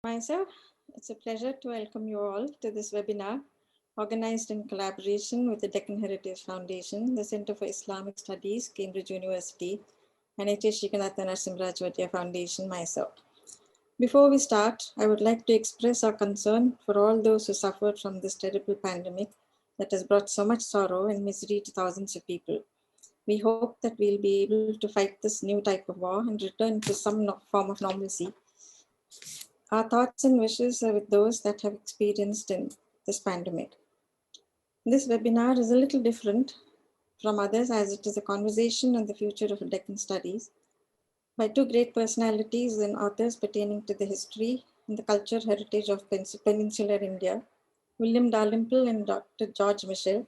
Myself, it's a pleasure to welcome you all to this webinar organized in collaboration with the Deccan Heritage Foundation, the Center for Islamic Studies, Cambridge University, and H.S. Shikanatha Narasimharajavattiya Foundation, myself. Before we start, I would like to express our concern for all those who suffered from this terrible pandemic that has brought so much sorrow and misery to thousands of people. We hope that we'll be able to fight this new type of war and return to some form of normalcy. Our thoughts and wishes are with those that have experienced in this pandemic. This webinar is a little different from others as it is a conversation on the future of Deccan studies by two great personalities and authors pertaining to the history and the culture heritage of peninsular India, William Dalrymple and Dr. George Michell,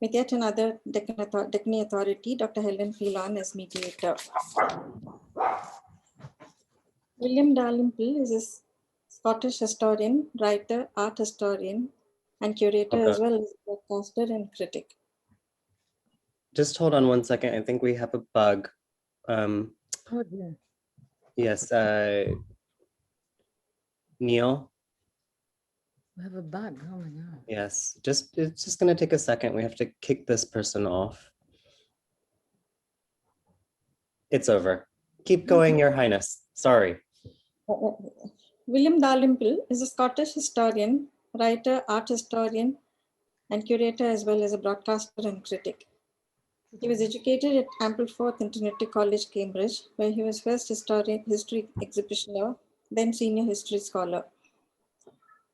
with yet another Deccan authority, Dr. Helen Phelan, as mediator. William Dalrymple is a Scottish historian, writer, art historian, and curator, as well as broadcaster and critic. Just hold on 1 second. I think we have a bug. Oh, dear. Yes, Neil. We have a bug. Oh my God. Yes, it's just gonna take a second. We have to kick this person off. It's over. Keep going, Your Highness. Sorry. William Dalrymple is a Scottish historian, writer, art historian, and curator, as well as a broadcaster and critic. He was educated at Ampleforth and Trinity College, Cambridge, where he was first history exhibitioner, then senior history scholar.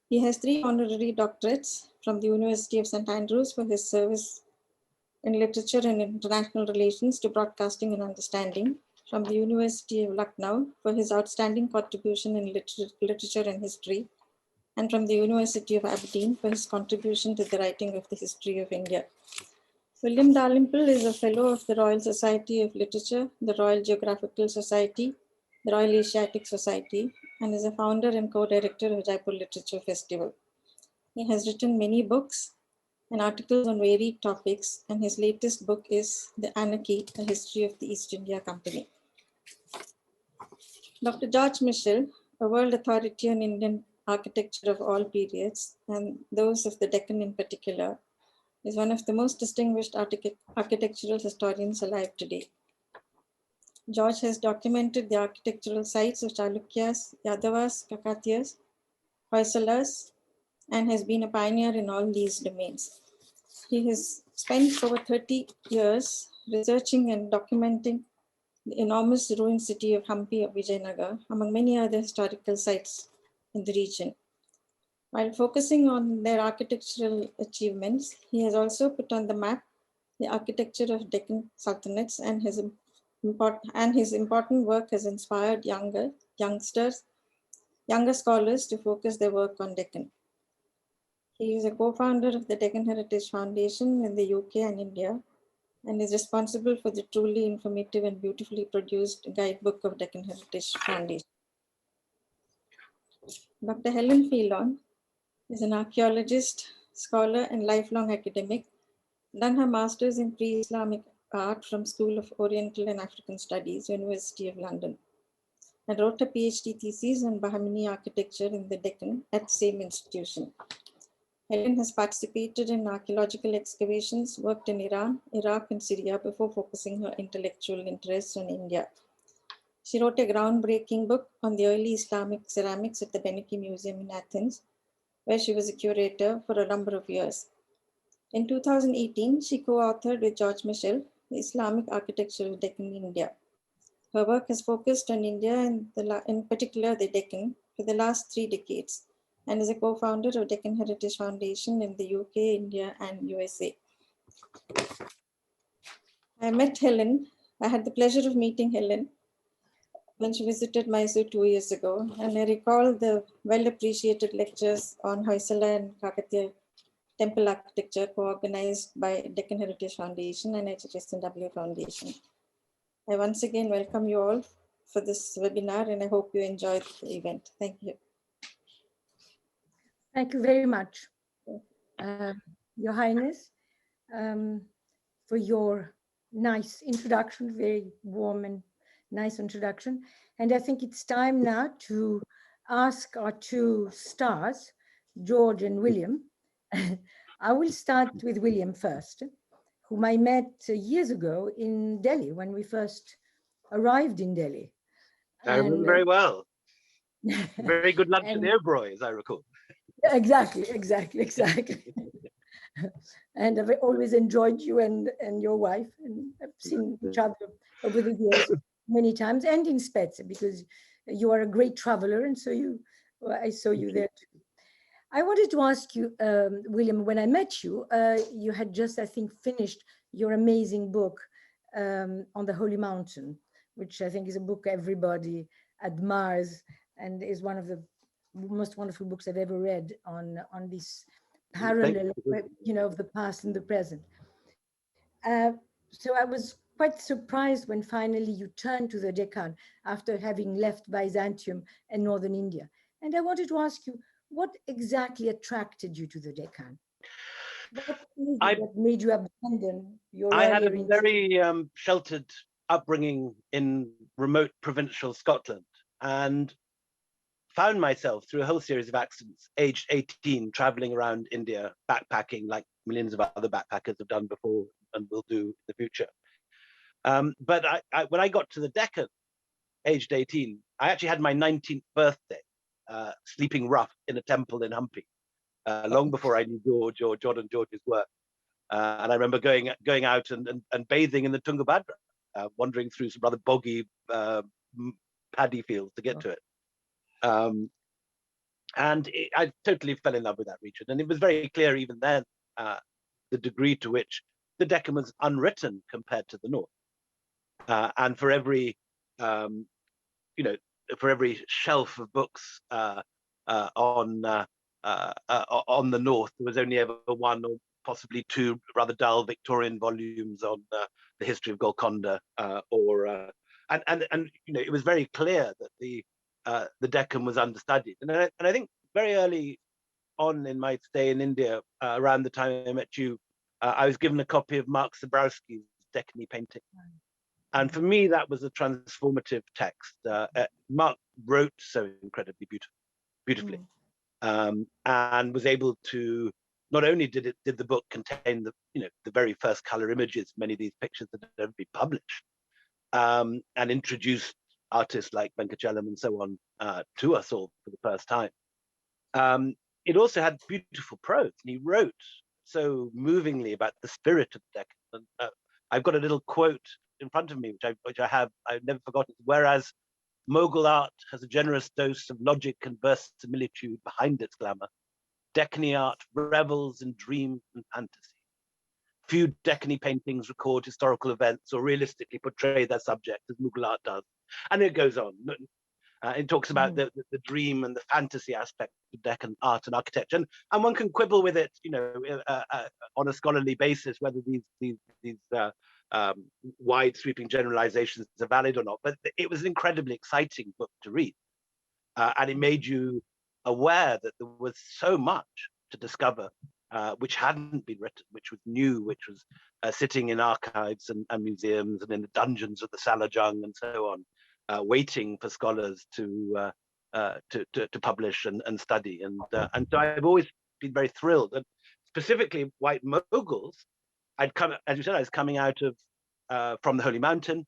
He has 3 honorary doctorates from the University of St. Andrews for his service in literature and international relations to broadcasting and understanding, from the University of Lucknow for his outstanding contribution in literature and history, and from the University of Aberdeen for his contribution to the writing of the history of India. William Dalrymple is a fellow of the Royal Society of Literature, the Royal Geographical Society, the Royal Asiatic Society, and is a founder and co-director of Jaipur Literature Festival. He has written many books and articles on varied topics, and his latest book is The Anarchy, A History of the East India Company. Dr. George Michell, a world authority on Indian architecture of all periods, and those of the Deccan in particular, is one of the most distinguished architectural historians alive today. George has documented the architectural sites of Chalukyas, Yadavas, Kakatiyas, Hoysalas, and has been a pioneer in all these domains. He has spent over 30 years researching and documenting the enormous ruined city of Hampi of Vijayanagar, among many other historical sites in the region. While focusing on their architectural achievements, he has also put on the map the architecture of Deccan sultanates, and his important work has inspired younger scholars to focus their work on Deccan. He is a co-founder of the Deccan Heritage Foundation in the UK and India, and is responsible for the truly informative and beautifully produced guidebook of Deccan Heritage Foundation. Dr. Helen Phelan is an archaeologist, scholar, and lifelong academic, done her master's in pre-Islamic art from School of Oriental and African Studies, University of London, and wrote a PhD thesis on Bahmani architecture in the Deccan at the same institution. Helen has participated in archaeological excavations, worked in Iran, Iraq, and Syria before focusing her intellectual interests on India. She wrote a groundbreaking book on the early Islamic ceramics at the Benaki Museum in Athens, where she was a curator for a number of years. In 2018, she co-authored with George Michell, The Islamic Architecture of Deccan India. Her work has focused on India and in particular the Deccan for the last 3 decades, and is a co-founder of Deccan Heritage Foundation in the UK, India, and USA. I had the pleasure of meeting Helen when she visited Mysore 2 years ago, and I recall the well-appreciated lectures on Hoysala and Kakatiya temple architecture co-organized by Deccan Heritage Foundation and HSW Foundation. I once again welcome you all for this webinar, and I hope you enjoyed the event. Thank you. Thank you very much, Your Highness, for your nice introduction, very warm and nice introduction. And I think it's time now to ask our two stars, George and William. I will start with William first, whom I met years ago in Delhi when we first arrived in Delhi. I remember very well. uh, Very good lunch at and the Oberoi, as I recall. exactly. And I've always enjoyed you and your wife, and I've seen each other over the years many times, and in Spezia, because you are a great traveler, and so I saw you there too. I wanted to ask you, William, when I met you, you had just, I think, finished your amazing book on the Holy Mountain, which I think is a book everybody admires and is one of the most wonderful books I've ever read on this parallel, of the past and the present. So I was quite surprised when finally you turned to the Deccan after having left Byzantium and northern India. And I wanted to ask you, what exactly attracted you to the Deccan? What made you abandon your I had a earlier very sheltered upbringing in remote provincial Scotland, and found myself through a whole series of accidents, aged 18, traveling around India, backpacking like millions of other backpackers have done before and will do in the future. But when I got to the Deccan, aged 18, I actually had my 19th birthday, sleeping rough in a temple in Hampi, long before I knew George or Jordan George's work. And I remember going out and bathing in the Tungabhadra, wandering through some rather boggy paddy fields to get to it. I totally fell in love with that region. And it was very clear even then, the degree to which the Deccan was unwritten compared to the North. And for every, for every shelf of books on the North, there was only ever one or possibly two rather dull Victorian volumes on the history of Golconda, and it was very clear that the Deccan was understudied. And I think very early on in my stay in India, around the time I met you, I was given a copy of Mark Zabrowski's Deccan painting. And for me, that was a transformative text. Mark wrote so incredibly beautifully, and was able to, not only did the book contain the very first color images, many of these pictures that had never been published, and introduced artists like Venkachalam and so on to us all for the first time. It also had beautiful prose, and he wrote so movingly about the spirit of the Deccan. And, I've got a little quote in front of me, which I've never forgotten. Whereas Mughal art has a generous dose of logic and verisimilitude behind its glamour, Deccan art revels in dream and fantasy. Few Deccan paintings record historical events or realistically portray their subject as Mughal art does. And it goes on. It talks about the dream and the fantasy aspect of Deccan art and architecture, and one can quibble with it, on a scholarly basis, whether these wide sweeping generalizations are valid or not. But it was an incredibly exciting book to read, and it made you aware that there was so much to discover, which hadn't been written, which was new, which was sitting in archives and museums and in the dungeons of the Salajung and so on. Waiting for scholars to publish and study, and so I've always been very thrilled. And specifically, White Mughals, I'd come, as you said, I was coming out of from the Holy Mountain.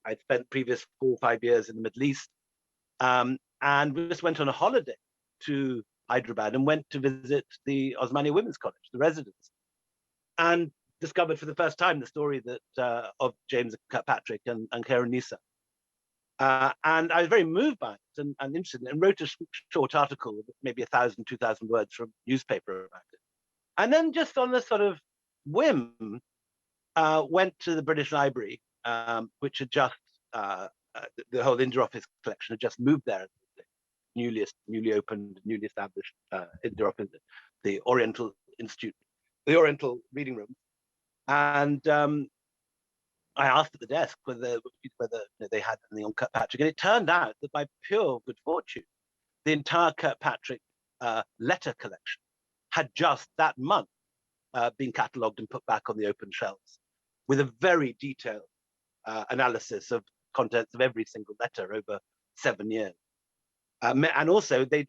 I'd spent previous 4 or 5 years in the Middle East, and we just went on a holiday to Hyderabad and went to visit the Osmania Women's College, the residency, and discovered for the first time the story that of James Kirkpatrick and Karen Nisa. And I was very moved by it and interested in it, and wrote a short article, maybe 1,000, 2,000 words from a newspaper about it. And then just on a sort of whim, went to the British Library, which had just, the whole India Office collection had just moved there, newly opened, newly established India Office, the Oriental Institute, the Oriental Reading Room. And I asked at the desk whether they had anything on Kirkpatrick, and it turned out that by pure good fortune, the entire Kirkpatrick letter collection had just that month been catalogued and put back on the open shelves, with a very detailed analysis of contents of every single letter over 7 years. And also, the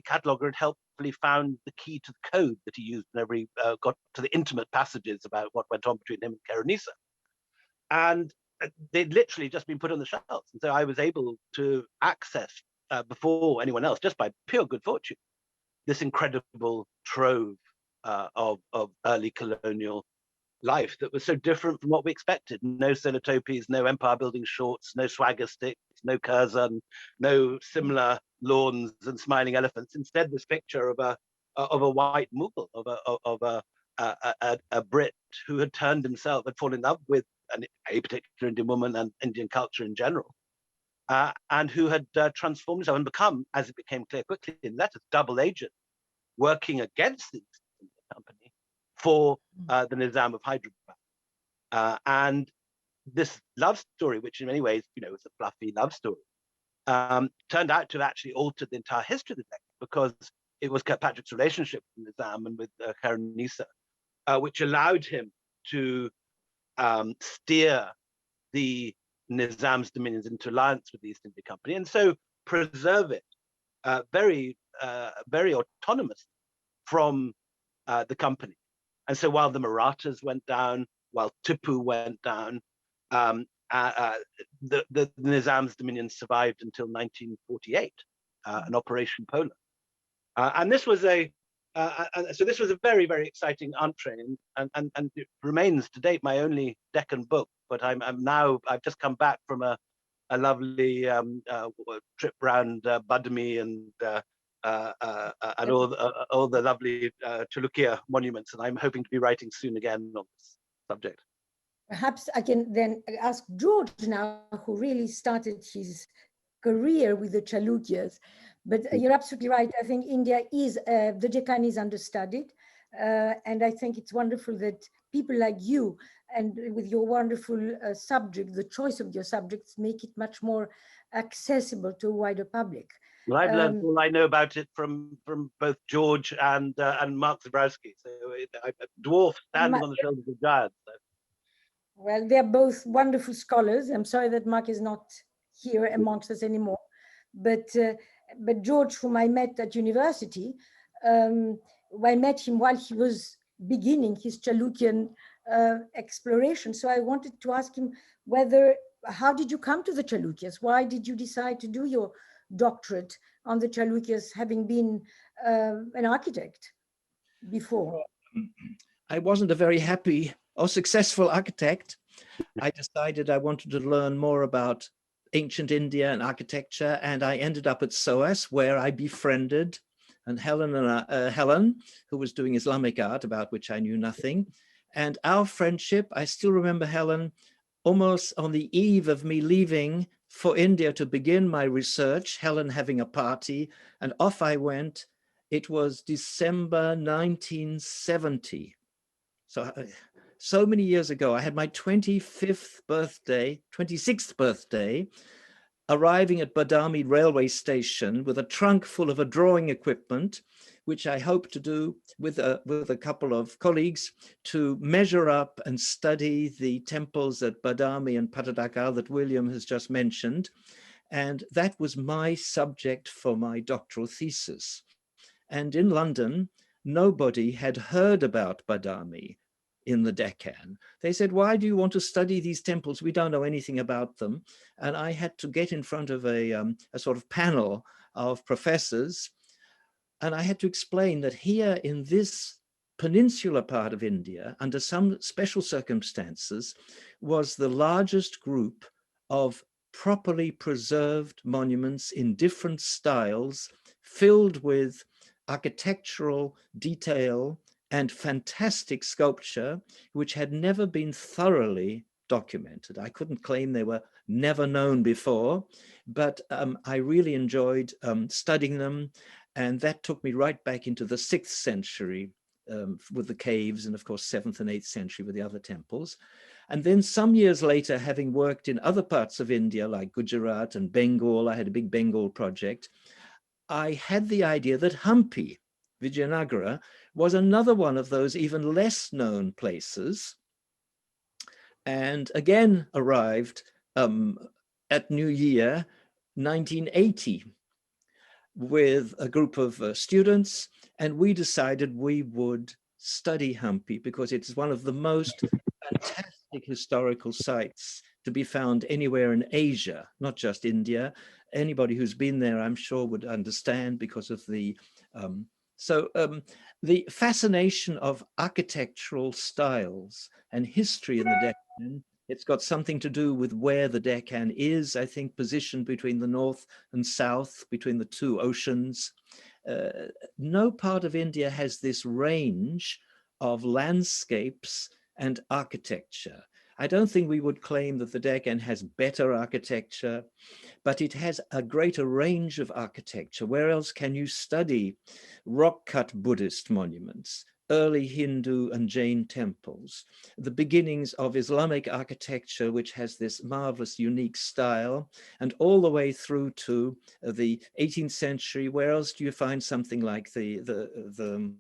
cataloger had helpfully found the key to the code that he used whenever he got to the intimate passages about what went on between him and Kerenisa. And they'd literally just been put on the shelves. And so I was able to access, before anyone else, just by pure good fortune, this incredible trove of early colonial life that was so different from what we expected. No sonotopes, no empire building shorts, no swagger sticks, no curzon, no similar lawns and smiling elephants. Instead, this picture of a white Mughal, of a Brit who had turned himself, had fallen in love with a particular Indian woman and Indian culture in general, and who had transformed himself and become, as it became clear quickly in letters, double agent, working against the East India Company for the Nizam of Hyderabad. And this love story, which in many ways, was a fluffy love story, turned out to have actually altered the entire history of the Deccan, because it was Kirkpatrick's relationship with Nizam and with Kerenisa, which allowed him to steer the Nizam's dominions into alliance with the East India Company, and so preserve it very autonomous from the company. And so while the Marathas went down, while Tipu went down, the Nizam's dominions survived until 1948, an Operation Polo. And this was so this was a very, very exciting entree, and it remains to date my only Deccan book. But I've just come back from a lovely trip around Badami and all the lovely Chalukya monuments, and I'm hoping to be writing soon again on this subject. Perhaps I can then ask George now, who really started his career with the Chalukyas. But you're absolutely right. I think India is, the Deccan is understudied. And I think it's wonderful that people like you, and with your wonderful subject, the choice of your subjects, make it much more accessible to a wider public. Well, I've learned all I know about it from both George and Mark Zabrowski. So I dwarf standing on the shoulders of giants. So. Well, they're both wonderful scholars. I'm sorry that Mark is not here amongst us anymore. But George, whom I met at university, I met him while he was beginning his Chalukyan exploration. So I wanted to ask him how did you come to the Chalukyas? Why did you decide to do your doctorate on the Chalukyas, having been an architect before? I wasn't a very happy or successful architect. I decided I wanted to learn more about ancient India and architecture, and I ended up at SOAS, where I befriended Helen, who was doing Islamic art, about which I knew nothing. And our friendship, I still remember Helen, almost on the eve of me leaving for India to begin my research, Helen having a party, and off I went. It was December 1970. So many years ago. I had my 26th birthday, arriving at Badami railway station with a trunk full of a drawing equipment, which I hoped to do with a couple of colleagues to measure up and study the temples at Badami and Patadakal that William has just mentioned. And that was my subject for my doctoral thesis. And in London, nobody had heard about Badami in the Deccan. They said, why do you want to study these temples? We don't know anything about them. And I had to get in front of a sort of panel of professors. And I had to explain that here in this peninsular part of India, under some special circumstances, was the largest group of properly preserved monuments in different styles, filled with architectural detail and fantastic sculpture, which had never been thoroughly documented. I couldn't claim they were never known before, but I really enjoyed studying them. And that took me right back into the 6th century with the caves, and of course 7th and 8th century with the other temples. And then some years later, having worked in other parts of India like Gujarat and Bengal, I had a big Bengal project, I had the idea that Hampi, Vijayanagara, was another one of those even less known places, and again arrived at New Year 1980. with a group of students, and we decided we would study Hampi because it's one of the most fantastic historical sites to be found anywhere in Asia, not just India. Anybody who's been there, I'm sure, would understand because of the the fascination of architectural styles and history in the Deccan. It's got something to do with where the Deccan is, I think, positioned between the north and south, between the two oceans. No part of India has this range of landscapes and architecture. I don't think we would claim that the Deccan has better architecture, but it has a greater range of architecture. Where else can you study rock-cut Buddhist monuments, early Hindu and Jain temples, the beginnings of Islamic architecture, which has this marvelous, unique style, and all the way through to the 18th century? Where else do you find something like the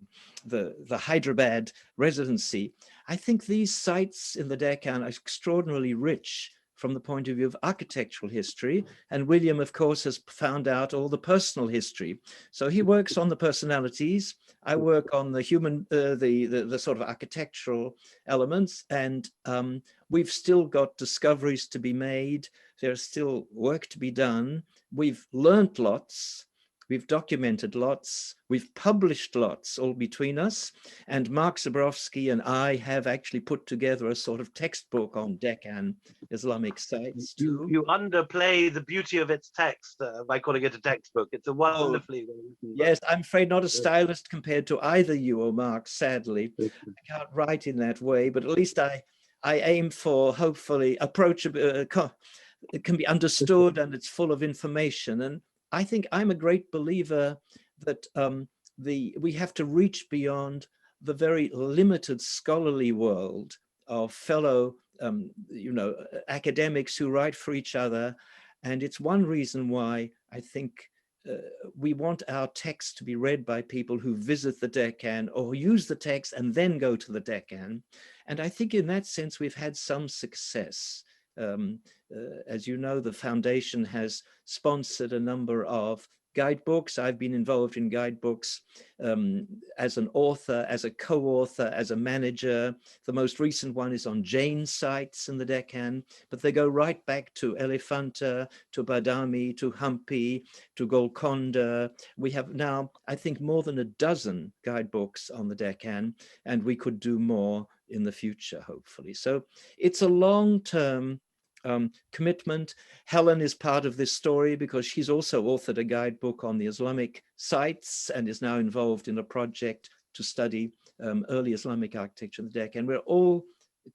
Hyderabad residency? I think these sites in the Deccan are extraordinarily rich from the point of view of architectural history. And William, of course, has found out all the personal history. So he works on the personalities. I work on the human, the sort of architectural elements. And we've still got discoveries to be made. There's still work to be done. We've learned lots. We've documented lots, we've published lots all between us, and Mark Zabrowski and I have actually put together a sort of textbook on Deccan Islamic sites too. You underplay the beauty of its text by calling it a textbook. It's a wonderfully well written book. Yes, I'm afraid not a stylist compared to either you or Mark, sadly. I can't write in that way, but at least I aim for, hopefully, approachable, it can be understood and it's full of information. And I think I'm a great believer that we have to reach beyond the very limited scholarly world of fellow, academics who write for each other. And it's one reason why I think we want our text to be read by people who visit the Deccan or use the text and then go to the Deccan. And I think in that sense, we've had some success. As you know, the foundation has sponsored a number of guidebooks. I've been involved in guidebooks as an author, as a co-author, as a manager. The most recent one is on Jain sites in the Deccan, but they go right back to Elephanta, to Badami, to Hampi, to Golconda. We have now, I think, more than a dozen guidebooks on the Deccan, and we could do more in the future, hopefully. So it's a long-term commitment. Helen is part of this story because she's also authored a guidebook on the Islamic sites and is now involved in a project to study early Islamic architecture in the Deccan. We're all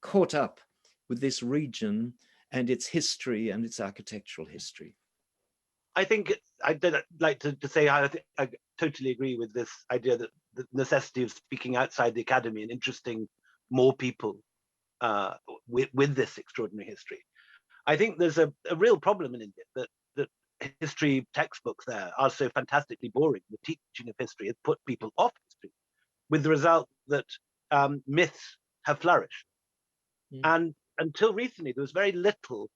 caught up with this region and its history and its architectural history. I think I'd like to say I totally agree with this idea that the necessity of speaking outside the academy and interesting more people with this extraordinary history. I think there's a real problem in India that history textbooks there are so fantastically boring. The teaching of history has put people off history, with the result that myths have flourished. And until recently, there was very little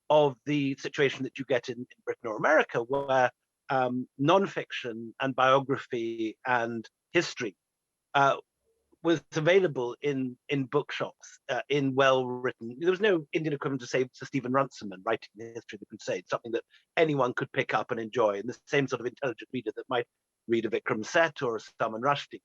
of the situation that you get in Britain or America, where nonfiction and biography and history was available in bookshops, in well-written. There was no Indian equivalent to, say, Sir Stephen Runciman writing the history of the Crusades, something that anyone could pick up and enjoy. And the same sort of intelligent reader that might read a Vikram Seth or a Salman Rushdie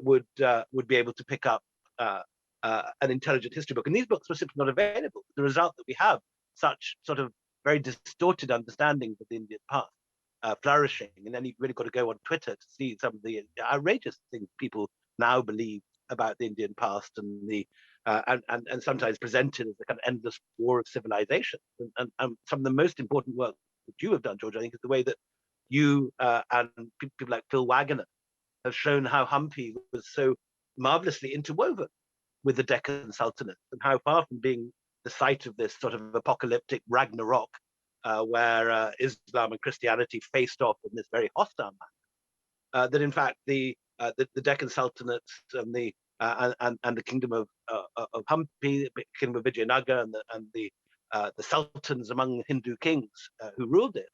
would be able to pick up an intelligent history book. And these books were simply not available. The result that we have such sort of very distorted understandings of the Indian past flourishing. And then you've really got to go on Twitter to see some of the outrageous things people now believe about the Indian past and the and sometimes presented as a kind of endless war of civilization. And some of the most important work that you have done, George, I think, is the way that you and people like Phil Wagner have shown how Hampi was so marvelously interwoven with the Deccan Sultanate, and how far from being the site of this sort of apocalyptic Ragnarok, where Islam and Christianity faced off in this very hostile manner, that in fact the Deccan Sultanates and the kingdom of Hampi, the kingdom of Vijayanagar, and the sultans among the Hindu kings who ruled it,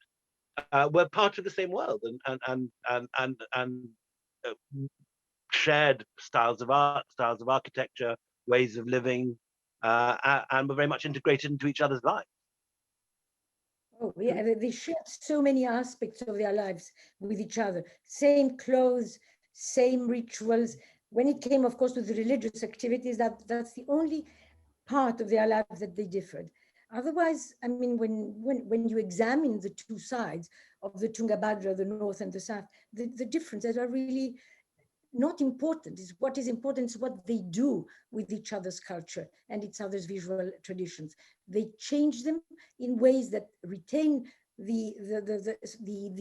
were part of the same world and shared styles of art, styles of architecture, ways of living, and were very much integrated into each other's lives. Oh, yeah, they shared so many aspects of their lives with each other. Same clothes, same rituals. When it came, of course, to the religious activities, that's the only part of their lives that they differed. Otherwise, I mean, when you examine the two sides of the Tungabhadra, the north and the south, the differences are really not important. Is what is important is what they do with each other's culture and each other's visual traditions. They change them in ways that retain the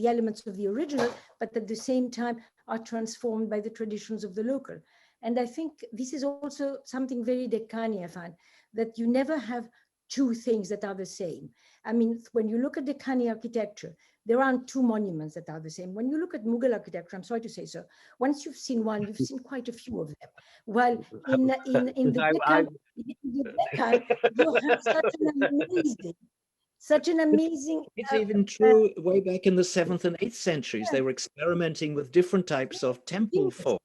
elements of the original, but at the same time are transformed by the traditions of the local. And I think this is also something very Deccani, I find, that you never have two things that are the same. I mean, when you look at Deccani architecture, there aren't two monuments that are the same. When you look at Mughal architecture, I'm sorry to say so, once you've seen one, you've seen quite a few of them. While in the Deccan, you have such an amazing. It's even true way back in the 7th and 8th centuries. They were experimenting with different types of temple forms.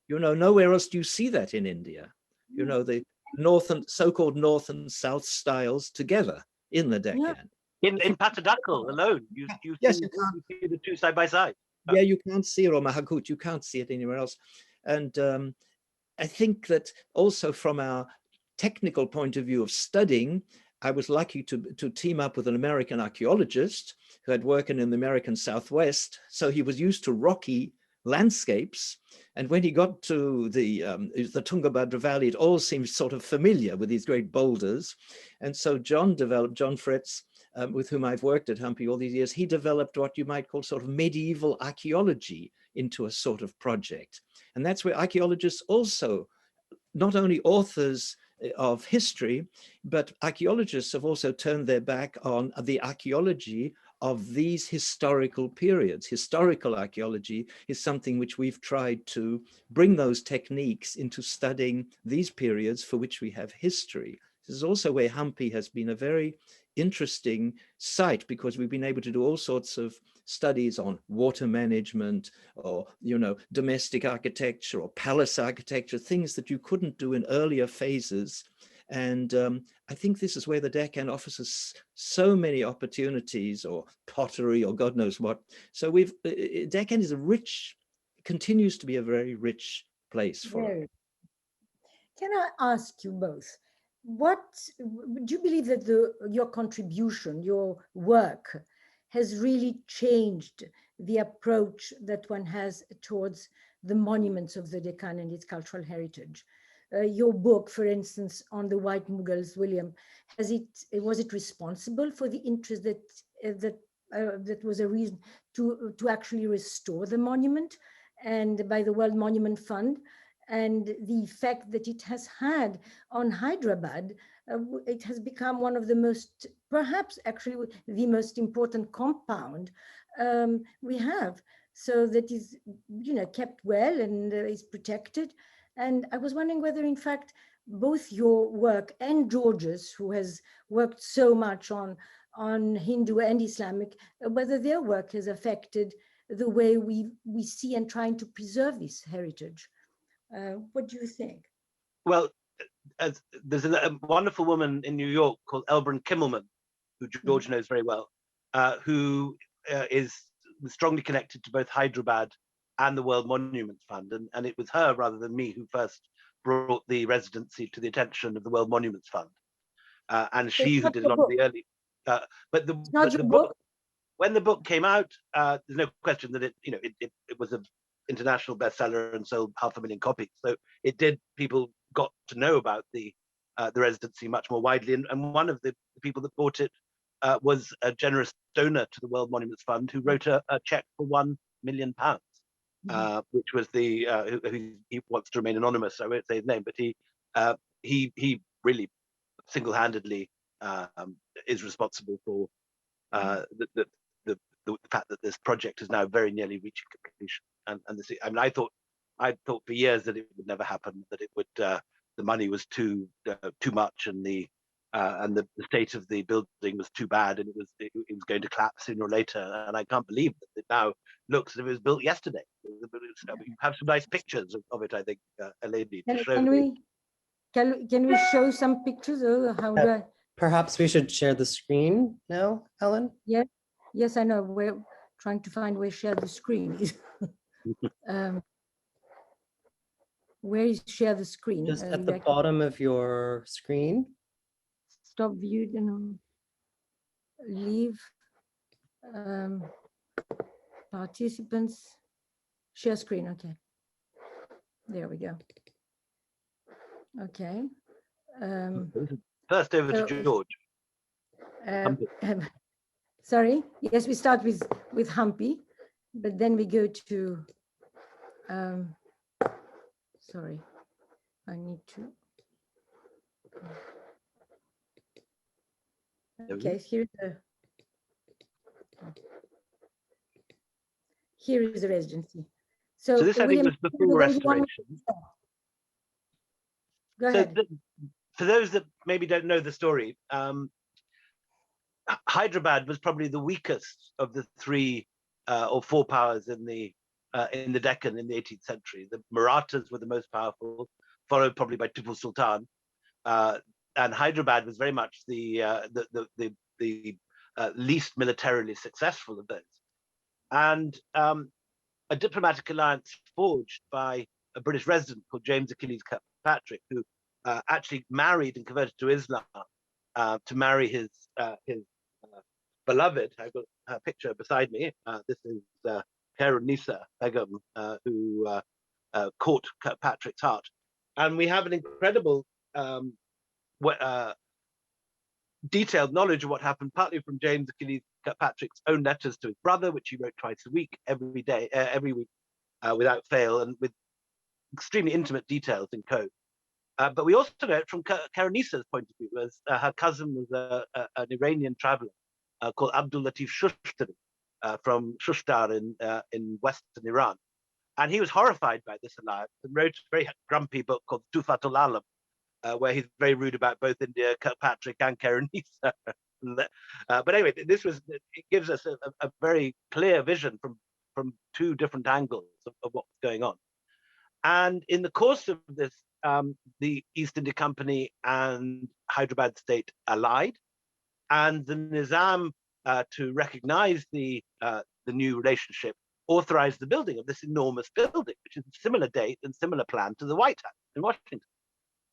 You know, nowhere else do you see that in India. You know, the north and so-called north and south styles together in the Deccan. In Patadakal alone, you see the two side by side. Yeah, you can't see it, or Mahakut, you can't see it anywhere else. And I think that also from our technical point of view of studying, I was lucky to team up with an American archaeologist who had worked in the American Southwest. So he was used to rocky landscapes. And when he got to the Tungabhadra Valley, it all seemed sort of familiar with these great boulders. And so John Fritz, with whom I've worked at Humpy all these years, he developed what you might call sort of medieval archaeology into a sort of project. And that's where archaeologists also, not only authors of history, but archaeologists have also turned their back on the archaeology of these historical periods. Historical archaeology is something which we've tried to bring those techniques into studying these periods for which we have history. This is also where Humpy has been a very interesting site, because we've been able to do all sorts of studies on water management, or, you know, domestic architecture or palace architecture, things that you couldn't do in earlier phases. And I think this is where the Deccan offers us so many opportunities, or pottery, or God knows what. So Deccan is continues to be a very rich place for us. Can I ask you both, do you believe that your contribution, your work, has really changed the approach that one has towards the monuments of the Deccan and its cultural heritage? Your book, for instance, on the White Mughals, William, was it responsible for the interest that was a reason to actually restore the monument, and by the World Monument Fund, and the effect that it has had on Hyderabad? It has become one of the most, perhaps actually the most important compound we have. So that is, you know, kept well and is protected. And I was wondering whether, in fact, both your work and George's, who has worked so much on Hindu and Islamic, whether their work has affected the way we see and trying to preserve this heritage. What do you think? Well, there's a wonderful woman in New York called Elbrin Kimmelman, who George knows very well, who is strongly connected to both Hyderabad and the World Monuments Fund. And it was her rather than me who first brought the residency to the attention of the World Monuments Fund. And she who did a lot of the early, but the book, when the book came out, there's no question that it was an international bestseller and sold 500,000 copies. So people got to know about the residency much more widely. And one of the people that bought it was a generous donor to the World Monuments Fund, who wrote a check for £1 million, which was he wants to remain anonymous, so I won't say his name, but he really single-handedly is responsible for the fact that this project is now very nearly reaching completion. And I thought for years that it would never happen, that it would the money was too much, and the and the state of the building was too bad, and it was going to collapse sooner or later. And I can't believe that it now looks as if it was built yesterday. You have some nice pictures of it, I think, Eleni, to show me. Can we show some pictures? Or how do I? Perhaps we should share the screen now, Ellen? Yeah, yes, I know. We're trying to find where share the screen is. Where is share the screen? Just at the bottom of your screen. Stop view, leave participants, share screen. Okay, there we go. Okay. First over to George. Sorry. Yes, we start with Humpy, but then we go to. Sorry, I need to. Okay, here is the residency. So this, I think, was before restoration. Go ahead. For those that maybe don't know the story, Hyderabad was probably the weakest of the 3 or 4 powers in the Deccan in the 18th century. The Marathas were the most powerful, followed probably by Tipu Sultan, and Hyderabad was very much the least militarily successful of those. And a diplomatic alliance forged by a British resident called James Achilles Kirkpatrick, who actually married and converted to Islam to marry his beloved. I've got a picture beside me. This is Karenisa Begum, who caught Kirkpatrick's heart. And we have an incredible detailed knowledge of what happened, partly from James Achilles Kirkpatrick's own letters to his brother, which he wrote twice a week, every week, without fail, and with extremely intimate details in code. But we also know it from Karenisa's point of view, as her cousin was an Iranian traveler called Abdul Latif Shushtari from Shushtar in western Iran. And he was horrified by this alliance and wrote a very grumpy book called Tufatul Alam, where he's very rude about both India, Kirkpatrick, and Karenisa. But anyway, it gives us a very clear vision from 2 different angles of what's going on. And in the course of this, the East India Company and Hyderabad state allied, and the Nizam, to recognize the new relationship, authorized the building of this enormous building, which is a similar date and similar plan to the White House in Washington.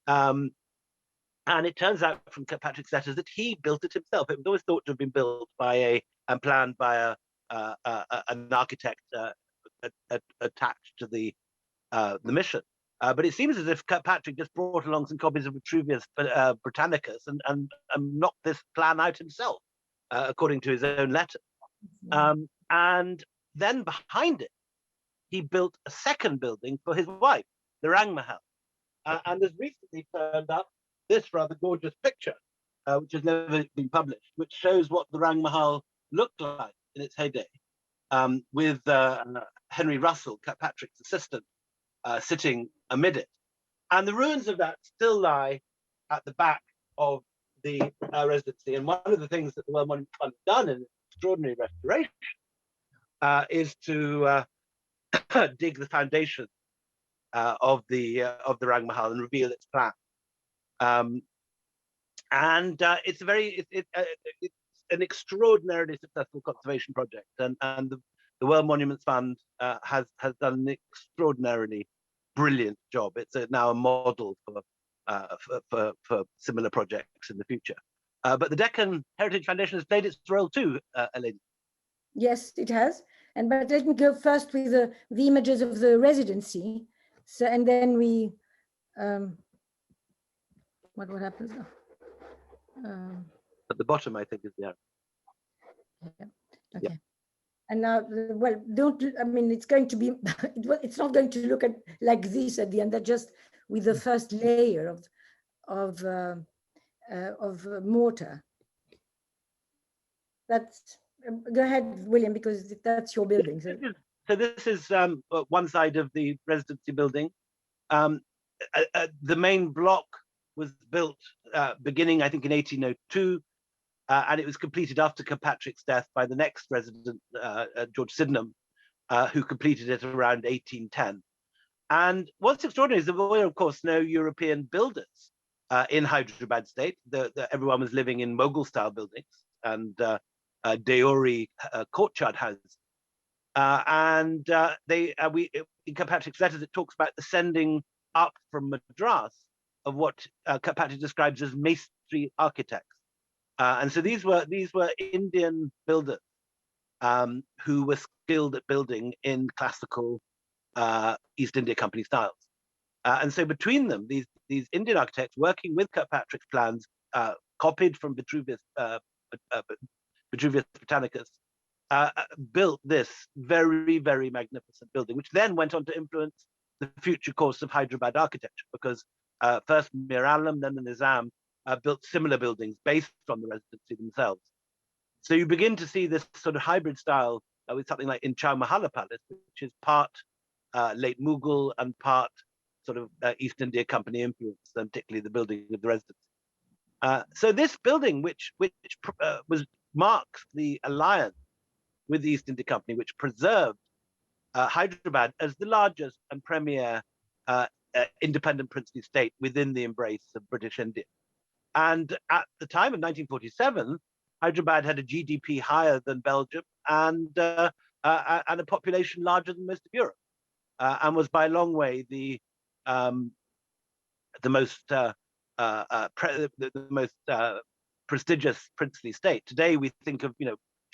And it turns out from Kirkpatrick's letters that he built it himself. It was always thought to have been built by and planned by an architect attached to the mission. But it seems as if Kirkpatrick just brought along some copies of Vitruvius Britannicus and knocked this plan out himself, according to his own letter. And then behind it, he built a second building for his wife, the Rang Mahal. And there's recently turned up this rather gorgeous picture, which has never been published, which shows what the Rang Mahal looked like in its heyday, with Henry Russell, Kirkpatrick's assistant, sitting amid it. And the ruins of that still lie at the back of the residency. And one of the things that the World Monument Fund has done in extraordinary restoration is to dig the foundation of the Rang Mahal and reveal its plan. It's an extraordinarily successful conservation project, and the World Monuments Fund has done an extraordinarily brilliant job. It's now a model for similar projects in the future. But the Deccan Heritage Foundation has played its role too, Eleni. Yes, it has. But let me go first with the images of the residency. So, and then we, what happens now? At the bottom, I think, is the arrow. Yeah. Okay. Yeah. And now, well, it's going to be, it's not going to look like this at the end. That just with the first layer of mortar. That's, go ahead, William, because that's your building. So this is one side of the residency building. The main block was built beginning, I think, in 1802, and it was completed after Kirkpatrick's death by the next resident, George Sydenham, who completed it around 1810. And what's extraordinary is there were, of course, no European builders in Hyderabad state. Everyone was living in Mughal-style buildings and Deori courtyard houses. In Kirkpatrick's letters, it talks about the sending up from Madras of what Kirkpatrick describes as masonry architects. And so these were Indian builders who were skilled at building in classical East India Company styles. And so between them, these Indian architects working with Kirkpatrick's plans, copied from Vitruvius Britannicus, built this very, very magnificent building, which then went on to influence the future course of Hyderabad architecture, because first Mir Alam, then the Nizam built similar buildings based on the residency themselves. So you begin to see this sort of hybrid style with something like in Chow Mahalla Palace, which is part late Mughal and part sort of East India Company influence, and particularly the building of the residency. So this building, which marks the alliance with the East India Company, which preserved Hyderabad as the largest and premier independent princely state within the embrace of British India. And at the time of 1947, Hyderabad had a GDP higher than Belgium and a population larger than most of Europe, and was by a long way the most prestigious princely state. Today we think of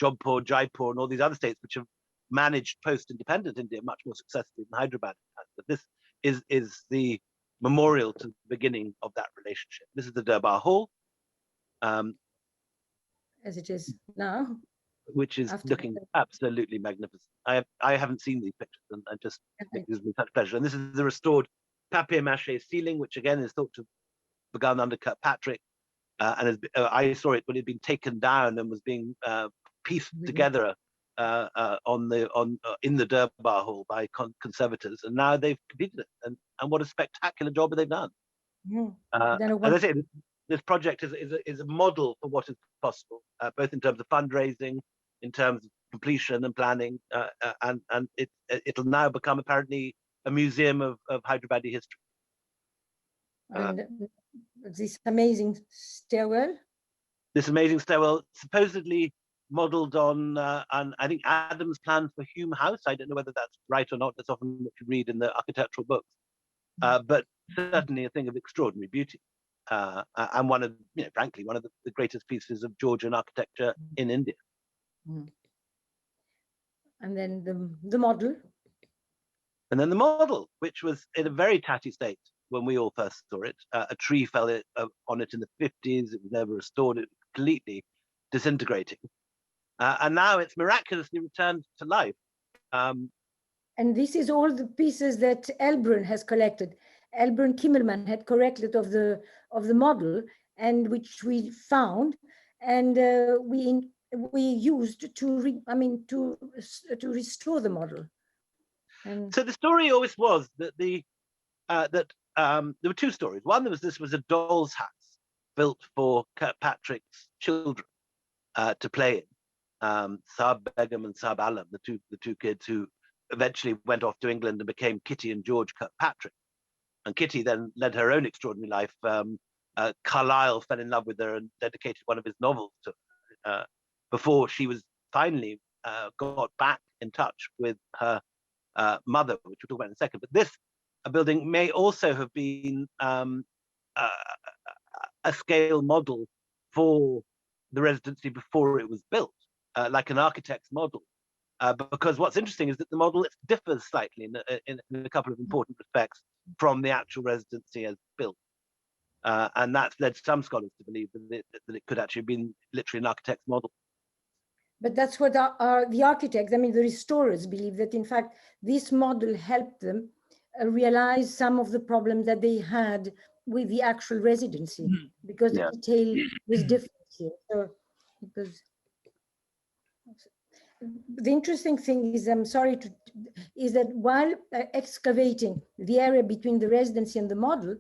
Jodhpur, Jaipur, and all these other states which have managed post-independent India much more successfully than Hyderabad has. But this is the memorial to the beginning of that relationship. This is the Durbar Hall, as it is now, which is looking absolutely magnificent. I haven't seen these pictures, and I just think it gives me such pleasure. And this is the restored papier-mâché ceiling, which again is thought to have begun under Kirkpatrick, and I saw it when it had been taken down and was being pieced together in the Durbar Hall by conservators, and now they've completed it. And what a spectacular job they've done. As I say, this project is a model for what is possible, both in terms of fundraising, in terms of completion and planning, and it'll now become apparently a museum of Hyderabadi history. And this amazing stairwell. This amazing stairwell, supposedly modeled on I think Adam's plan for Hume House. I don't know whether that's right or not. That's often what you read in the architectural books, but certainly a thing of extraordinary beauty, and one of, frankly, one of the greatest pieces of Georgian architecture in India. And then the model. And then the model, which was in a very tatty state when we all first saw it. A tree fell on it in the 50s. It was never restored. It was completely disintegrating. And now it's miraculously returned to life. And this is all the pieces that Elbrun has collected. Elbrun Kimmelman had collected of the model, and which we found, and we used to restore the model. And so the story always was that there were two stories. One was this was a doll's house built for Kirkpatrick's children to play in. Saab Begum and Saab Alam, the two kids who eventually went off to England and became Kitty and George Kirkpatrick. And Kitty then led her own extraordinary life. Carlyle fell in love with her and dedicated one of his novels to her before she was finally got back in touch with her mother, which we'll talk about in a second. But this building may also have been a scale model for the residency before it was built, like an architect's model. Because what's interesting is that the model differs slightly in a couple of important respects from the actual residency as built. And that's led some scholars to believe that it could actually have been literally an architect's model. But that's what the architects, the restorers, believe, that in fact this model helped them realize some of the problems that they had with the actual residency, because the detail was different here. So, because the interesting thing is, is that while excavating the area between the residency and the model,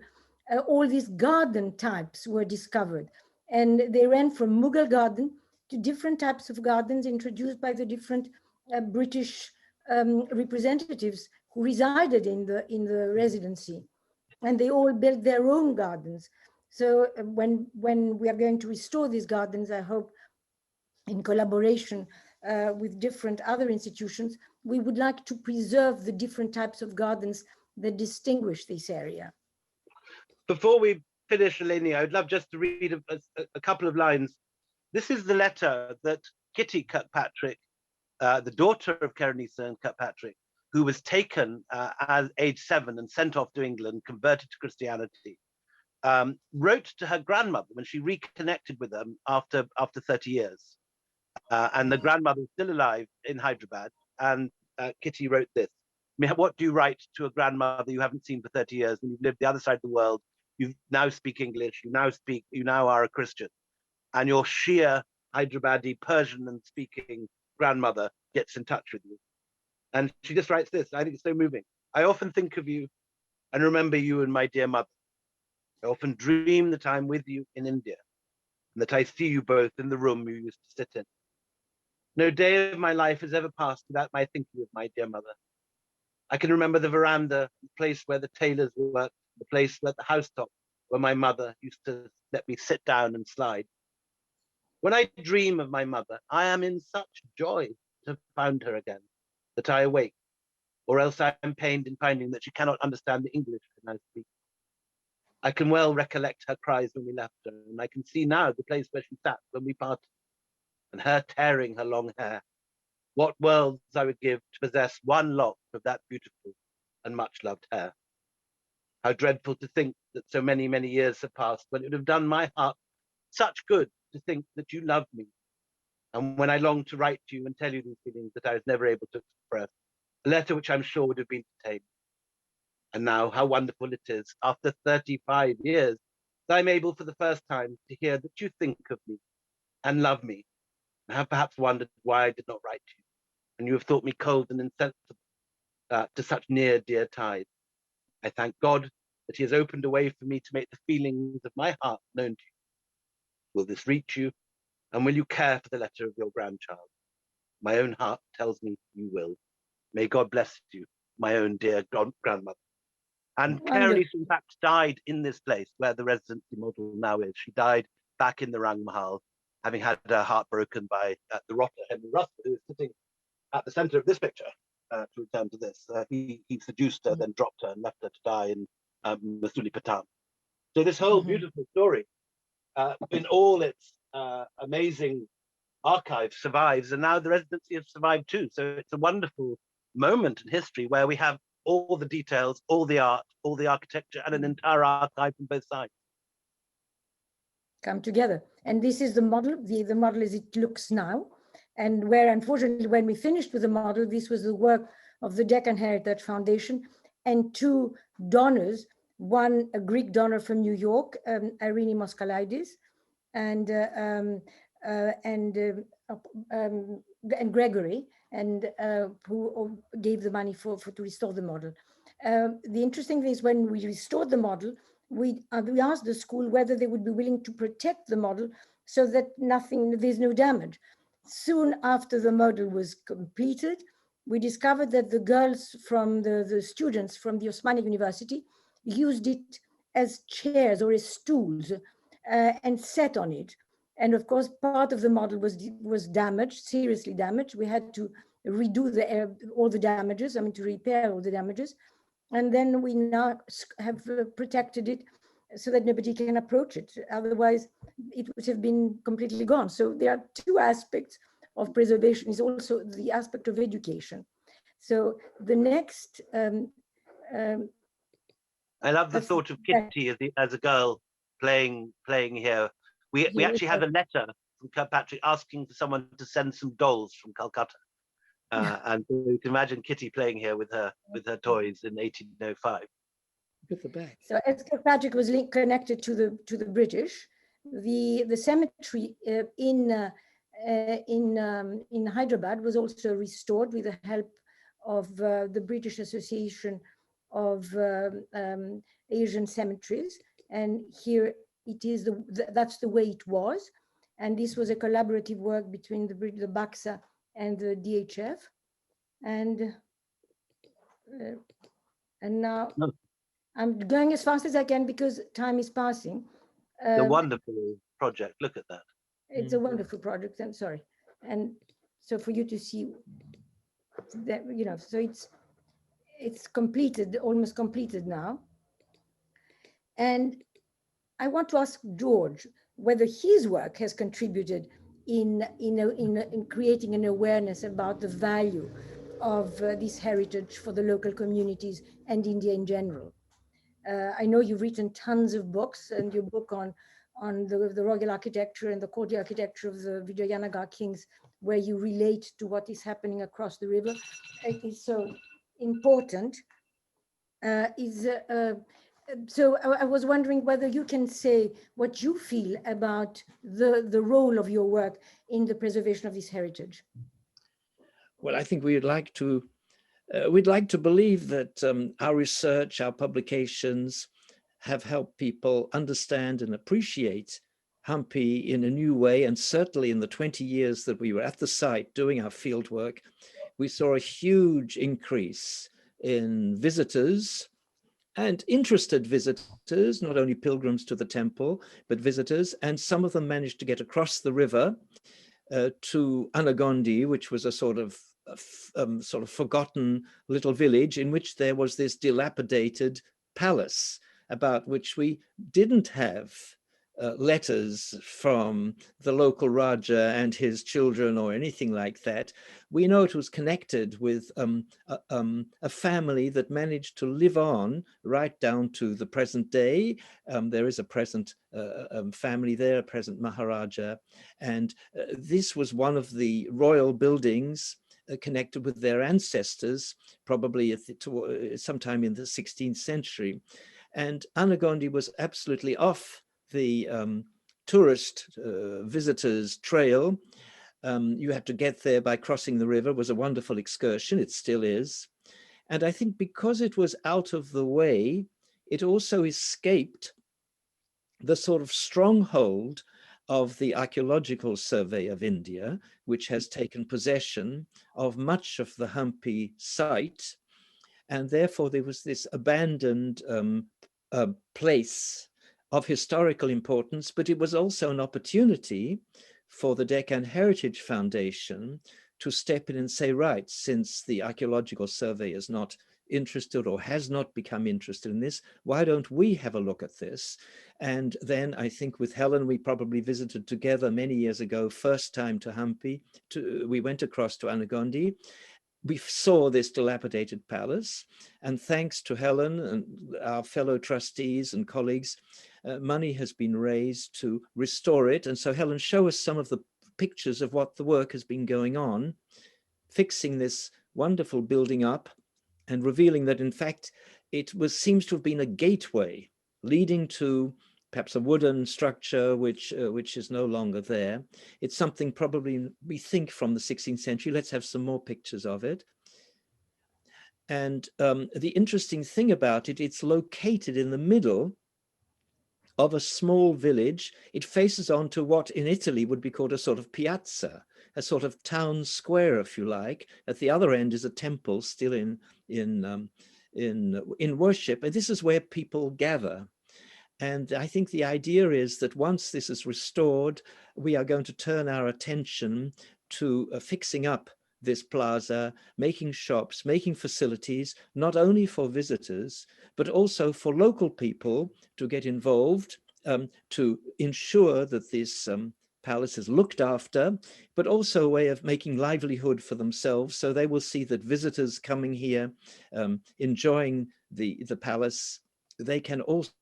all these garden types were discovered. And they ran from Mughal garden to different types of gardens introduced by the different British representatives who resided in the residency. And they all built their own gardens. So when we are going to restore these gardens, I hope in collaboration with different other institutions, we would like to preserve the different types of gardens that distinguish this area. Before we finish, Eleni, I would love just to read a couple of lines. This is the letter that Kitty Kirkpatrick, the daughter of Kerenisa and Kirkpatrick, who was taken at age 7 and sent off to England, converted to Christianity, wrote to her grandmother when she reconnected with them after 30 years. And the grandmother is still alive in Hyderabad. And Kitty wrote this: "What do you write to a grandmother you haven't seen for 30 years when you've lived the other side of the world? You now speak English, you now are a Christian. And your Shia Hyderabadi Persian and speaking grandmother gets in touch with you." And she just writes this. I think it's so moving. "I often think of you and remember you and my dear mother. I often dream that I'm with you in India and that I see you both in the room you used to sit in. No day of my life has ever passed without my thinking of my dear mother. I can remember the veranda, the place where the tailors worked, the place where the housetop where my mother used to let me sit down and slide. When I dream of my mother, I am in such joy to have found her again that I awake, or else I am pained in finding that she cannot understand the English I now speak. I can well recollect her cries when we left her, and I can see now the place where she sat when we parted, and her tearing her long hair. What worlds I would give to possess one lock of that beautiful and much loved hair. How dreadful to think that so many, many years have passed when it would have done my heart such good to think that you loved me. And when I long to write to you and tell you these feelings that I was never able to express, a letter which I'm sure would have been detained. And now how wonderful it is, after 35 years, that I'm able for the first time to hear that you think of me and love me, and have perhaps wondered why I did not write to you, and you have thought me cold and insensible to such near dear ties. I thank God that he has opened a way for me to make the feelings of my heart known to you. Will this reach you, and will you care for the letter of your grandchild? My own heart tells me you will. May God bless you, my own dear grandmother." And Kerenisa, in fact, died in this place where the residency model now is. She died back in the Rang Mahal, having had her heart broken by the rotter, Henry Russell, who is sitting at the center of this picture. To return to this, he seduced her, then dropped her and left her to die in Masulipatam. So this whole beautiful story, in all its amazing archive, survives, and now the residency has survived too. So it's a wonderful moment in history where we have all the details, all the art, all the architecture, and an entire archive from both sides come together. And this is the model, the model as it looks now. And where, unfortunately, when we finished with the model, this was the work of the Deccan Heritage Foundation and 2 donors, one a Greek donor from New York, Irene Moskalaidis, and Gregory, and who gave the money to restore the model. The interesting thing is when we restored the model, we asked the school whether they would be willing to protect the model so that there's no damage. Soon after the model was completed, we discovered that the girls from the students from the Osmanic University used it as chairs or as stools and sat on it. And of course, part of the model was damaged, seriously damaged. We had to redo all the damages, to repair all the damages. And then we now have protected it so that nobody can approach it. Otherwise, it would have been completely gone. So there are 2 aspects of preservation. Is also the aspect of education. So the next... I love the thought of Kitty as a girl playing here. We actually have a letter from Kirkpatrick asking for someone to send some dolls from Calcutta. And you can imagine Kitty playing here with her toys in 1805. Look at the back. So as Kirkpatrick was connected to the British, the cemetery in Hyderabad was also restored with the help of the British Association of Asian Cemeteries. And here it is, that's the way it was. And this was a collaborative work between the Baksa and the DHF. And now No. I'm going as fast as I can because time is passing. The wonderful project. Look at that. It's a wonderful project. I'm sorry. And so for you to see that, you know, so it's completed, almost completed now. And I want to ask George whether his work has contributed in creating an awareness about the value of this heritage for the local communities and India in general. I know you've written tons of books, and your book on the royal architecture and the courtly architecture of the Vijayanagar kings, where you relate to what is happening across the river. It is so important. So I was wondering whether you can say what you feel about the role of your work in the preservation of this heritage. Well, I think we'd like to believe that our research, our publications have helped people understand and appreciate Hampi in a new way. And certainly in the 20 years that we were at the site doing our field work, we saw a huge increase in visitors and interested visitors, not only pilgrims to the temple, but visitors. And some of them managed to get across the river to Anagondi, which was a sort of forgotten little village in which there was this dilapidated palace about which we didn't have letters from the local Raja and his children or anything like that. We know it was connected with a family that managed to live on right down to the present day. There is a present family there, a present Maharaja, and this was one of the royal buildings connected with their ancestors, probably sometime in the 16th century. And Anagondi was absolutely off the tourist visitors trail. You had to get there by crossing the river. It was a wonderful excursion. It still is. And I think because it was out of the way, it also escaped the sort of stronghold of the Archaeological Survey of India, which has taken possession of much of the Hampi site. And therefore there was this abandoned place of historical importance, but it was also an opportunity for the Deccan Heritage Foundation to step in and say, right, since the Archaeological Survey is not interested or has not become interested in this, why don't we have a look at this? And then I think with Helen, we probably visited together many years ago, first time to Hampi, we went across to Anagondi. We saw this dilapidated palace, and thanks to Helen and our fellow trustees and colleagues, money has been raised to restore it. And so Helen, show us some of the pictures of what the work has been going on, fixing this wonderful building up and revealing that in fact, seems to have been a gateway leading to perhaps a wooden structure which is no longer there. It's something probably we think from the 16th century. Let's have some more pictures of it. And the interesting thing about it, it's located in the middle of a small village. It faces onto what in Italy would be called a sort of piazza, a sort of town square, if you like. At the other end is a temple still in worship, and this is where people gather. And I think the idea is that once this is restored, we are going to turn our attention to fixing up this plaza, making shops, making facilities, not only for visitors, but also for local people to get involved, to ensure that this palace is looked after, but also a way of making livelihood for themselves. So they will see that visitors coming here, enjoying the palace, they can also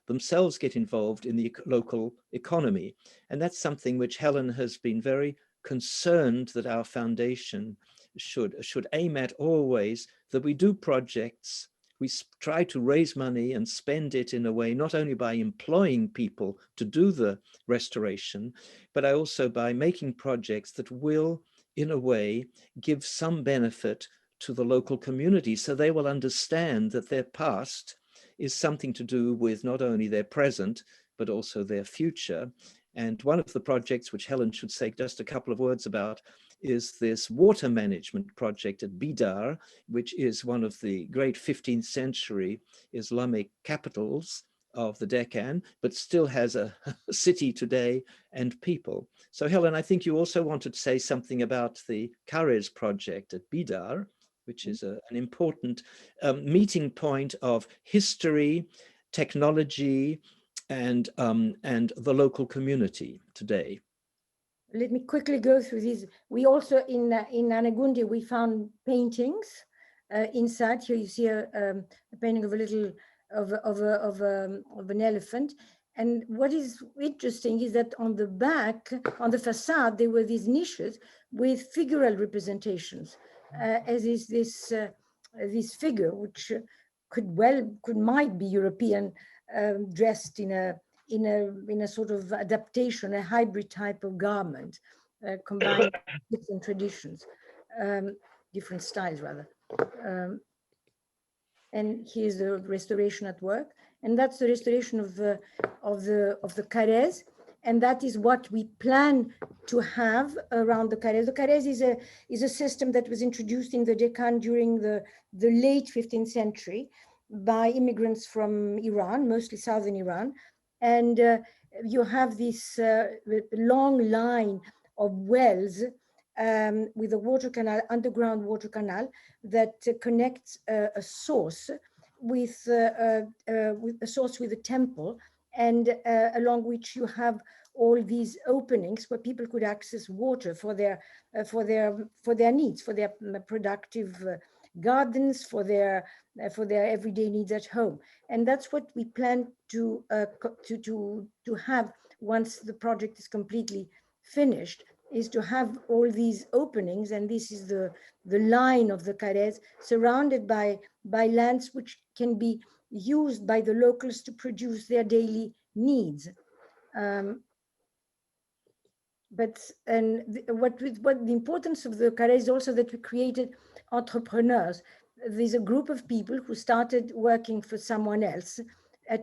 themselves get involved in the local economy. And that's something which Helen has been very concerned that our foundation should aim at always, that we do projects, we try to raise money and spend it in a way, not only by employing people to do the restoration, but also by making projects that will, in a way, give some benefit to the local community, so they will understand that their past is something to do with not only their present, but also their future. And one of the projects which Helen should say just a couple of words about is this water management project at Bidar, which is one of the great 15th century Islamic capitals of the Deccan, but still has a city today and people. So Helen, I think you also wanted to say something about the Karez project at Bidar, which is an important meeting point of history, technology, and the local community today. Let me quickly go through these. We also, in Anagundi, we found paintings inside. Here you see a painting of a little, of an elephant. And what is interesting is that on the back, on the facade, there were these niches with figural representations, as is this figure, which might be European, dressed in a sort of adaptation, a hybrid type of garment, combined different traditions, different styles rather. And here's the restoration at work, and that's the restoration of the Karez, and that is what we plan to have around the Karez. The Karez is a system that was introduced in the Deccan during the late 15th century by immigrants from Iran, mostly southern Iran, and you have this long line of wells with a water canal, underground water canal, that connects a source with a source with a temple, and along which you have all these openings where people could access water for their needs, for their productive gardens, for their everyday needs at home. And that's what we plan to have once the project is completely finished, is to have all these openings, and this is the line of the Karez, surrounded by lands which can be used by the locals to produce their daily needs. What the importance of the Karez is also that we created entrepreneurs. There's a group of people who started working for someone else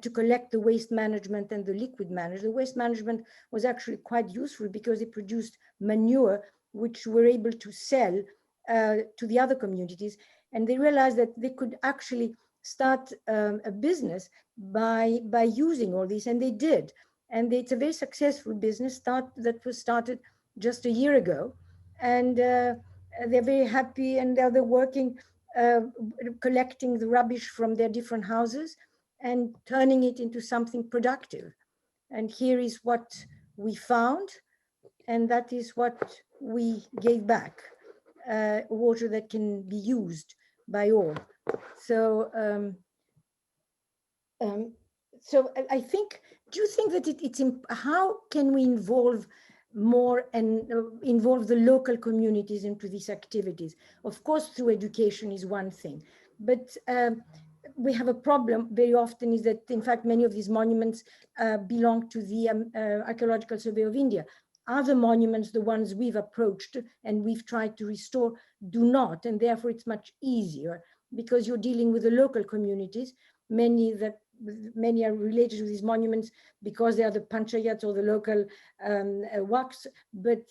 to collect the waste management and the liquid management. The waste management was actually quite useful because it produced manure, which were able to sell to the other communities. And they realized that they could actually start a business by using all this, and they did. And it's a very successful business that was started just a year ago. And they're very happy, and they're working, collecting the rubbish from their different houses and turning it into something productive. And here is what we found, and that is what we gave back, water that can be used by all. So, so I think, do you think that how can we involve more and involve the local communities into these activities? Of course, through education is one thing, but we have a problem very often is that, in fact, many of these monuments belong to the Archaeological Survey of India. Other monuments, the ones we've approached and we've tried to restore, do not, and therefore it's much easier because you're dealing with the local communities. Many are related to these monuments because they are the panchayats or the local waqfs. But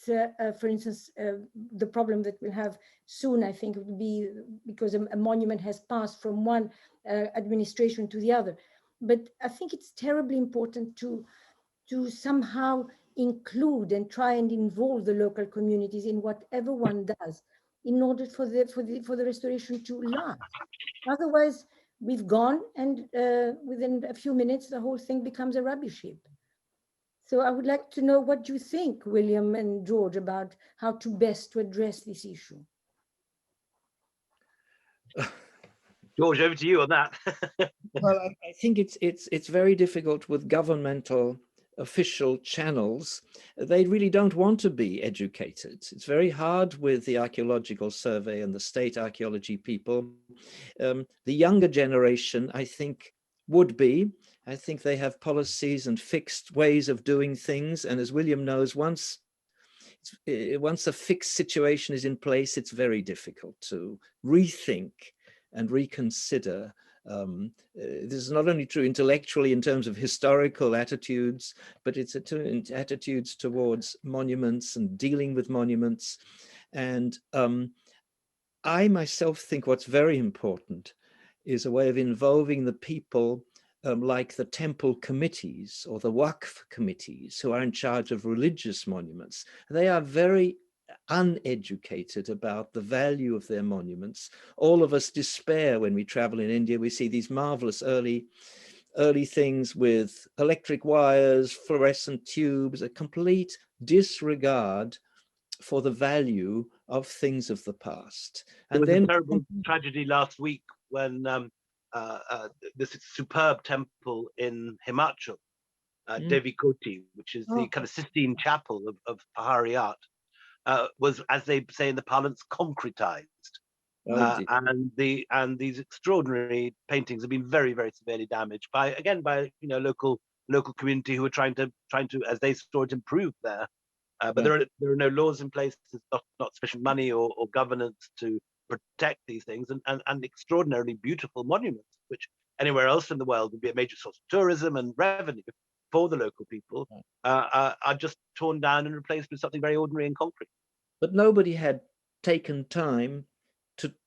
for instance, the problem that we'll have soon, I think, would be because a monument has passed from one administration to the other. But I think it's terribly important to somehow include and try and involve the local communities in whatever one does, in order for the restoration to last. Otherwise, we've gone, and within a few minutes, the whole thing becomes a rubbish heap. So I would like to know what you think, William and George, about how to best to address this issue. George, over to you on that. Well, I think it's very difficult with governmental official channels. They really don't want to be educated. It's very hard with the Archaeological Survey and the state archaeology people. The younger generation, I think, would be. I think they have policies and fixed ways of doing things. And as William knows, once a fixed situation is in place, it's very difficult to rethink and reconsider This is not only true intellectually in terms of historical attitudes, but it's attitudes towards monuments and dealing with monuments. And I myself think what's very important is a way of involving the people like the temple committees or the Waqf committees who are in charge of religious monuments. They are very uneducated about the value of their monuments. All of us despair when we travel in India. We see these marvelous early things with electric wires, fluorescent tubes, a complete disregard for the value of things of the past. And And there was then a terrible tragedy last week when this superb temple in Himachal, Devi Koti, which is the kind of Sistine Chapel of Pahari art, was, as they say in the parlance, concretized. And these extraordinary paintings have been very, very severely damaged by local community who are trying to, as they saw it, improve there. But there are no laws in place. There's not sufficient money or governance to protect these things, and extraordinarily beautiful monuments, which anywhere else in the world would be a major source of tourism and revenue for the local people, are just torn down and replaced with something very ordinary and concrete. But nobody had taken time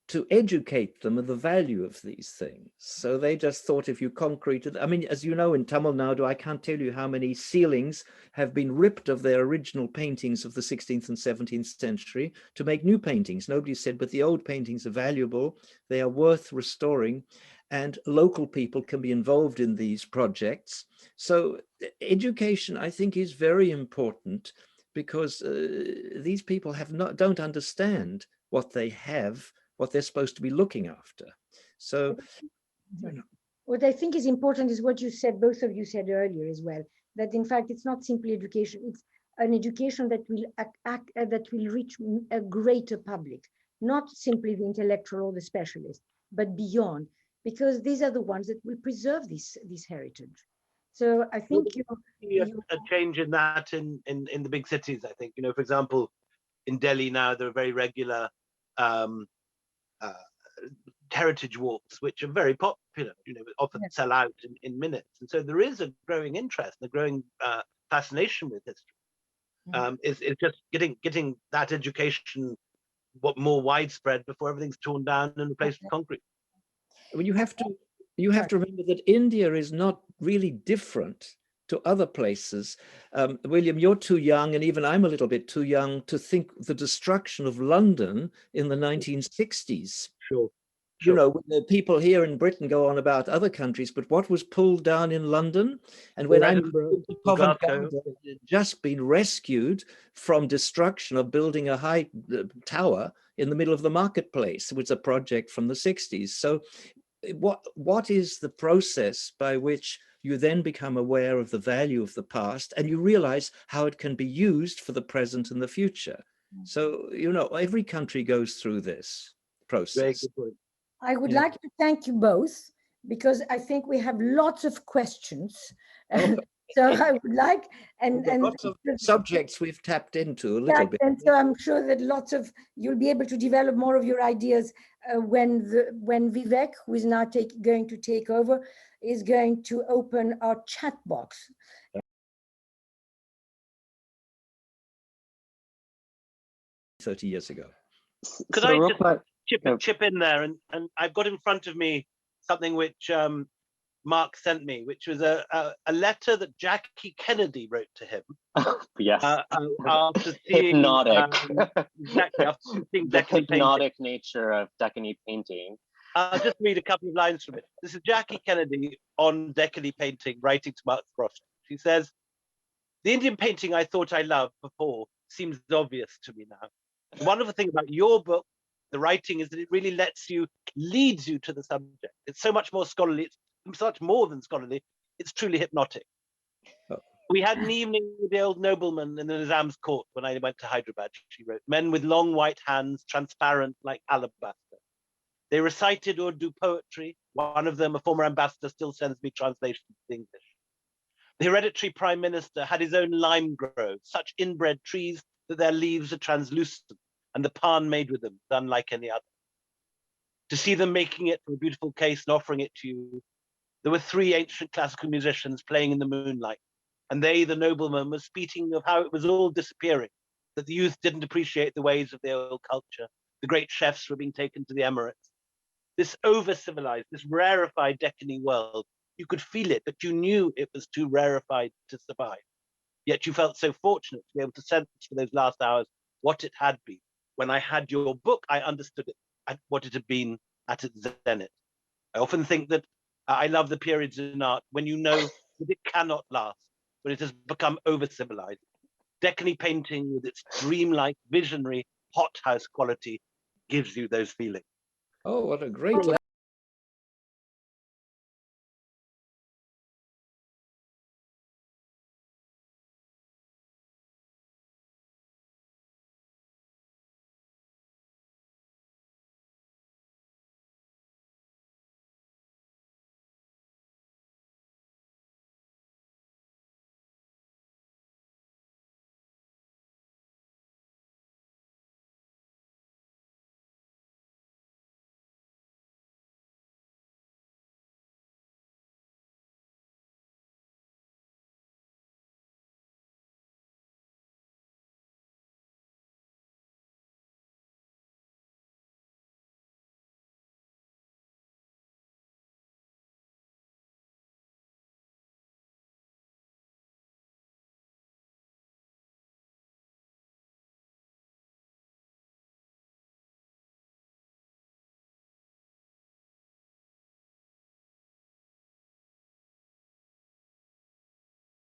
to educate them of the value of these things. So they just thought if you concreted, I mean, as you know, in Tamil Nadu, I can't tell you how many ceilings have been ripped of their original paintings of the 16th and 17th century to make new paintings. Nobody said, but the old paintings are valuable, they are worth restoring, and local people can be involved in these projects. So education, I think, is very important, because these people don't understand what they have, what they're supposed to be looking after. So, what I think is important is what you said, both of you said earlier as well, that in fact it's not simply education; it's an education that will reach a greater public, not simply the intellectual or the specialist, but beyond, because these are the ones that will preserve this heritage. So I think a change in that in the big cities. I think, for example, in Delhi now there are very regular heritage walks, which are very popular. Often sell out in minutes, and so there is a growing interest, a growing fascination with history. It's just getting that education more widespread before everything's torn down and replaced with concrete. Well, you have to remember that India is not really different to other places. William, you're too young, and even I'm a little bit too young to think the destruction of London in the 1960s. Sure. When the people here in Britain go on about other countries, but what was pulled down in London? And when I moved to Covent Garden, it had just been rescued from destruction of building a high tower in the middle of the marketplace. It was a project from the 60s. So what is the process by which you then become aware of the value of the past, and you realize how it can be used for the present and the future? So, every country goes through this process. Very good point. I would like to thank you both, because I think we have lots of questions. So I would like, and lots of subjects we've tapped into a little bit. And so I'm sure that you'll be able to develop more of your ideas when Vivek, who is now going to take over, is going to open our chat box. 30 years ago. Could I just chip in there? And I've got in front of me something which Mark sent me, which was a letter that Jackie Kennedy wrote to him. Yes. After seeing, hypnotic. Exactly. After seeing the Deccan hypnotic nature of Deccan painting. I'll just read a couple of lines from it. This is Jackie Kennedy on Deccan painting, writing to Mark Frost. She says, "The Indian painting I thought I loved before seems obvious to me now. The wonderful thing about your book, the writing, is that it really leads you to the subject. It's so much more scholarly. It's much more than scholarly. It's truly hypnotic." We had an evening with the old nobleman in the Nizam's court when I went to Hyderabad, she wrote. Men with long white hands, transparent like alabaster. They recited Urdu poetry. One of them, a former ambassador, still sends me translations to English. The hereditary prime minister had his own lime groves, such inbred trees that their leaves are translucent, and the pan made with them is unlike any other. to see them making it from a beautiful case and offering it to you. There were 3 ancient classical musicians playing in the moonlight, and they, the noblemen, were speaking of how it was all disappearing, that the youth didn't appreciate the ways of their old culture. The great chefs were being taken to the Emirates. This over-civilized, this rarefied Deccan world, you could feel it, but you knew it was too rarefied to survive. Yet you felt so fortunate to be able to sense for those last hours what it had been. When I had your book, I understood it, and what it had been at its zenith. I often think that I love the periods in art when you know that it cannot last, when it has become over-civilized. Deccan painting with its dreamlike, visionary, hothouse quality gives you those feelings. Oh, what a great